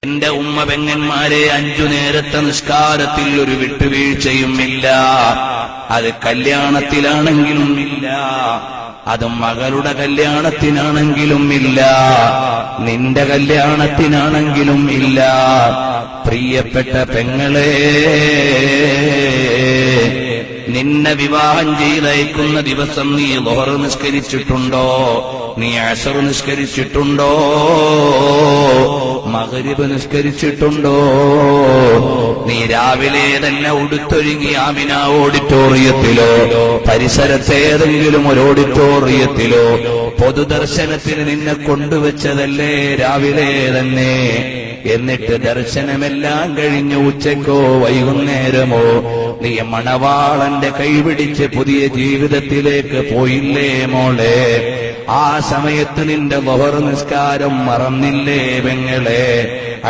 എന്റെ ഉമ്മ പെങ്ങന്മാരെ 5 നേരത്തെ നിസ്കാരത്തിൽ ഒരു വിട്ടുവീഴ്ചയും ഇല്ല. അത് കല്യാണത്തിലാണെങ്കിലും ഇല്ല, അത് മകളുടെ കല്യാണത്തിനാണെങ്കിലും ഇല്ല, നിന്റെ കല്യാണത്തിനാണെങ്കിലും ഇല്ല. പ്രിയപ്പെട്ട പെങ്ങളെ, നിന്നെ വിവാഹം ചെയ്തയക്കുന്ന ദിവസം നീ ളുഹർ നിസ്കരിച്ചിട്ടുണ്ടോ? നീ അസ്ർ നിസ്കരിച്ചിട്ടുണ്ടോ? മഗ്രിബ് നിസ്കരിച്ചിട്ടുണ്ടോ? നീ രാവിലെ തന്നെ ഉടുത്തൊരുങ്ങി ആമിന ഓഡിറ്റോറിയത്തിലോ പരിസരത്തെ ഏതെങ്കിലും ഒരു ഓഡിറ്റോറിയത്തിലോ പൊതുദർശനത്തിന് നിന്നെ കൊണ്ടുവച്ചതല്ലേ രാവിലെ തന്നെ? എന്നിട്ട് ദർശനമെല്ലാം കഴിഞ്ഞ് ഉച്ചക്കോ വൈകുന്നേരമോ നീ മണവാളന്റെ കൈപിടിച്ച് പുതിയ ജീവിതത്തിലേക്ക് പോയില്ലേ മോളെ? ആ സമയത്ത് നിന്റെ ളുഹർ നിസ്കാരം മറന്നില്ലേ പെങ്ങളെ?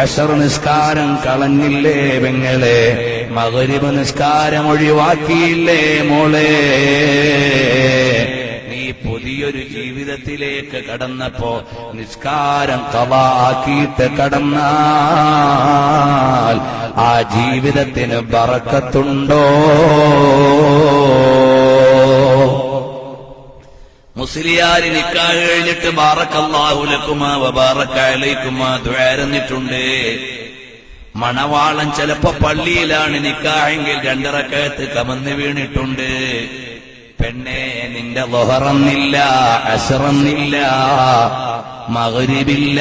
അസ്ർ നിസ്കാരം കളഞ്ഞില്ലേ പെങ്ങളെ? മഗ്രിബ് നിസ്കാരം ഒഴിവാക്കിയില്ലേ മോളെ? നീ പുതിയൊരു ജീവിതത്തിലേക്ക് കടന്നപ്പോ നിസ്കാരം ഖളാക്കിയിട്ട് കടന്നാൽ ആ ജീവിതത്തിന് ബറക്കത്തുണ്ടോ? മുസ്ലിയാരി നിക്കാഹ് കഴിഞ്ഞിട്ട് ബാറക്കല്ലാഹു ലക്കുമാ വബാറക അലൈക്കുമാ ദുആ ഇരുന്നിട്ടുണ്ട്. മണവാളൻ ചിലപ്പോ പള്ളിയിലാണ് നിക്കാഹെങ്കിൽ 2 റക്അത്ത് കമന്ന് വീണിട്ടുണ്ട്. പെണ്ണെ, നിന്റെ ളുഹറന്നില്ല, അസ്റന്നില്ല, മഗ്രിബില്ല.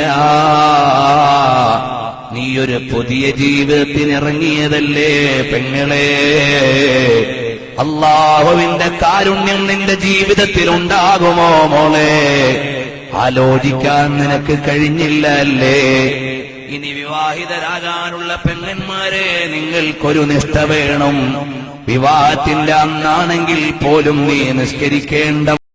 നീയൊരു പുതിയ ജീവിതത്തിനിറങ്ങിയതല്ലേ പെങ്ങളെ? അല്ലാഹുവിന്റെ കാരുണ്യം നിന്റെ ജീവിതത്തിൽ ഉണ്ടാകുമോ മോളെ? ആലോചിക്കാൻ നിനക്ക് കഴിഞ്ഞില്ല അല്ലേ? ഇനി വിവാഹിതരാകാനുള്ള പെങ്ങന്മാരെ, നിങ്ങൾക്കൊരു നിഷ്ഠ വേണം. വിവാഹത്തിന്റെ അന്നാണെങ്കിൽ പോലും നീ നിസ്കരിക്കേണ്ട